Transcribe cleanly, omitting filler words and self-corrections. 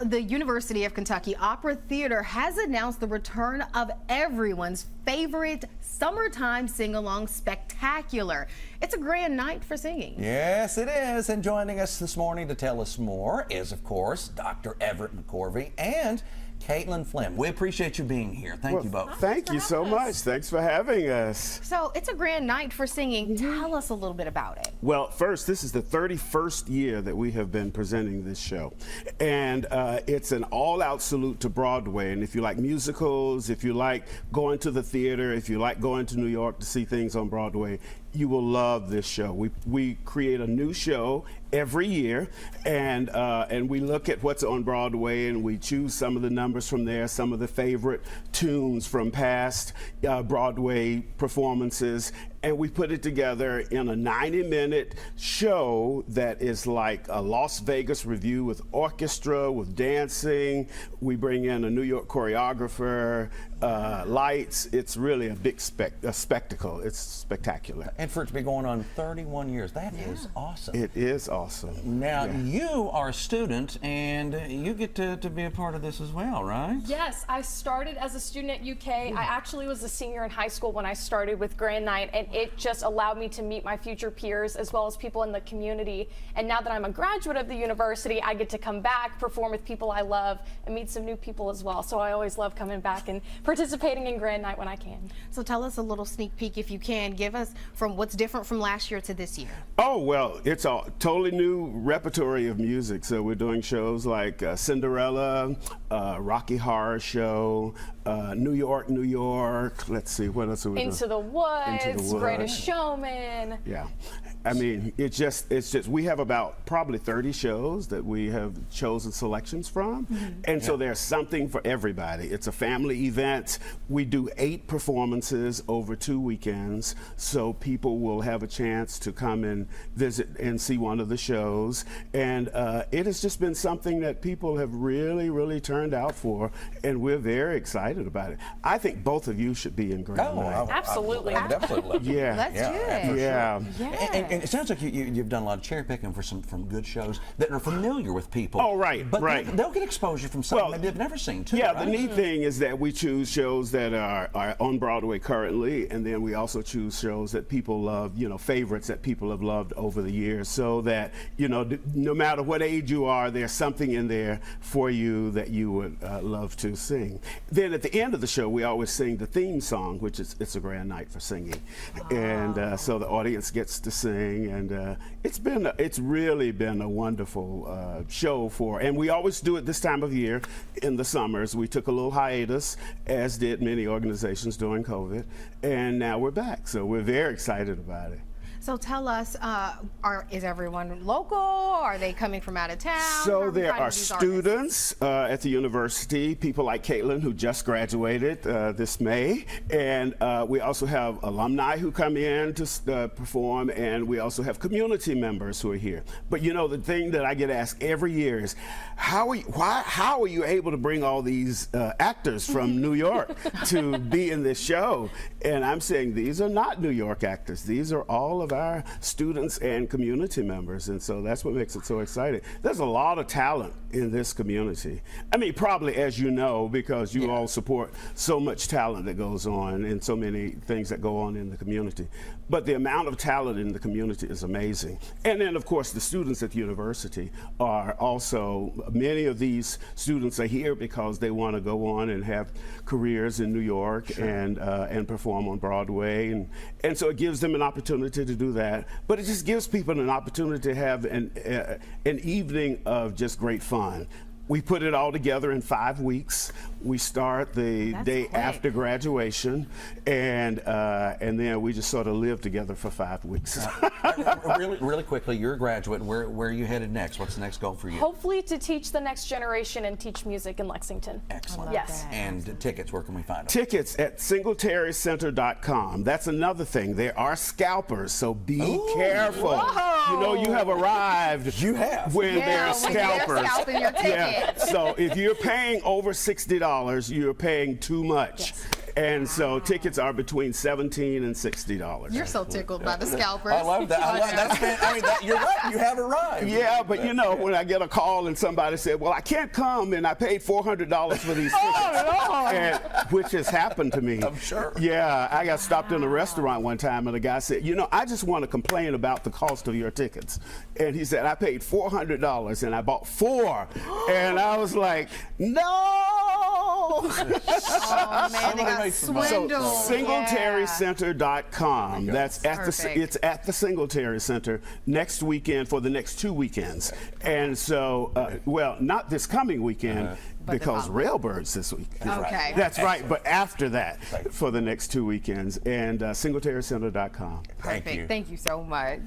The University of Kentucky Opera Theater has announced the return of everyone's favorite summertime sing-along spectacular. It's a grand night for singing. Yes, it is. And joining us this morning to tell us more is, of course, Dr. Everett McCorvey and Flemm. We appreciate you being here. Thank you both. Thank you so much. Thanks for having us. So it's a grand night for singing. Tell us a little bit about it. Well, first, this is the 31st year that we have been presenting this show. And it's an all-out salute to Broadway. And if you like musicals, if you like going to the theater, if you like going to New York to see things on Broadway, you will love this show. We create a new show every year, and we look at what's on Broadway, and we choose some of the numbers from there, some of the favorite tunes from past Broadway performances, and we put it together in a 90-minute show that is like a Las Vegas review with orchestra, with dancing. We bring in a New York choreographer, lights. It's really a big spectacle. It's spectacular. And for it to be going on 31 years, that is awesome. It is awesome. Now, you are a student, and you get to be a part of this as well, right? Yes, I started as a student at UK. I actually was a senior in high school when I started with Grand Night, and it just allowed me to meet my future peers as well as people in the community. And now that I'm a graduate of the university, I get to come back, perform with people I love, and meet some new people as well. So I always love coming back and participating in Grand Night when I can. So tell us a little sneak peek, if you can, give us from what's different from last year to this year. Oh, well, it's a totally new repertory of music. So we're doing shows like Cinderella, Rocky Horror Show, New York, New York. Let's see, what else are we doing? Into the Woods, Greatest Showman. Yeah. I mean, it's just, we have about probably 30 shows that we have chosen selections from. And so there's something for everybody. It's a family event. We do 8 performances over 2 weekends. So people will have a chance to come and visit and see one of the shows. And it has just been something that people have really, really turned out for. And we're very excited about it. I think both of you should be in Grand Night. Absolutely. I definitely love it. Yeah. Let's do it. Yeah. And it sounds like you've done a lot of cherry picking for from good shows that are familiar with people. Oh, right, but right. They'll get exposure from something that they've never seen, too. Yeah, right? the neat thing is that we choose shows that are on Broadway currently, and then we also choose shows that people love, favorites that people have loved over the years, so that, no matter what age you are, there's something in there for you that you would love to sing. Then at the end of the show, we always sing the theme song, which is It's a Grand Night for Singing. And so the audience gets to sing, and it's really been a wonderful show and we always do it this time of year in the summers. We took a little hiatus, as did many organizations during COVID, and now we're back. So we're very excited about it. So tell us, is everyone local? Are they coming from out of town? So there are students at the university, people like Caitlin, who just graduated this May, and we also have alumni who come in to perform, and we also have community members who are here. But the thing that I get asked every year is, how are you able to bring all these actors from New York to be in this show? And I'm saying these are not New York actors. These are all of our students and community members, and so that's what makes it so exciting. There's a lot of talent in this community. I mean, probably, as you know, because you all support so much talent that goes on and so many things that go on in the community. But the amount of talent in the community is amazing. And then, of course, the students at the university are also, many of these students are here because they want to go on and have careers in New York and perform on Broadway. And so it gives them an opportunity to do that. But it just gives people an opportunity to have an evening of just great fun. We put it all together in 5 weeks. We start the day after graduation, and then we just sort of live together for 5 weeks. Really quickly, you're a graduate. Where are you headed next? What's the next goal for you? Hopefully to teach the next generation and teach music in Lexington. Excellent. Yes. And tickets, where can we find them? Tickets at singletariecenter.com. That's another thing. There are scalpers, so be careful. Whoa. You have arrived. You have. When there are scalpers. They're scalping your ticket. So if you're paying over $60, you're paying too much. Yes. And so tickets are between $17 and $60. You're so tickled by the scalpers. I love that. You're right. You have arrived. Yeah, but you know, when I get a call and somebody said, well, I can't come and I paid $400 for these tickets, which has happened to me. I'm sure. Yeah, I got stopped in a restaurant one time and the guy said, you know, I just want to complain about the cost of your tickets. And he said, I paid $400 and I bought 4. And I was like, no! Oh man, they got swindled. So, singleterrycenter.com. That's at Perfect. it's at the Singletary Center next weekend for the next 2 weekends. And so, well, not this coming weekend because Railbirds this week. Okay. That's right. But after that, for the next 2 weekends, and singleterrycenter.com. Thank you. Thank you so much.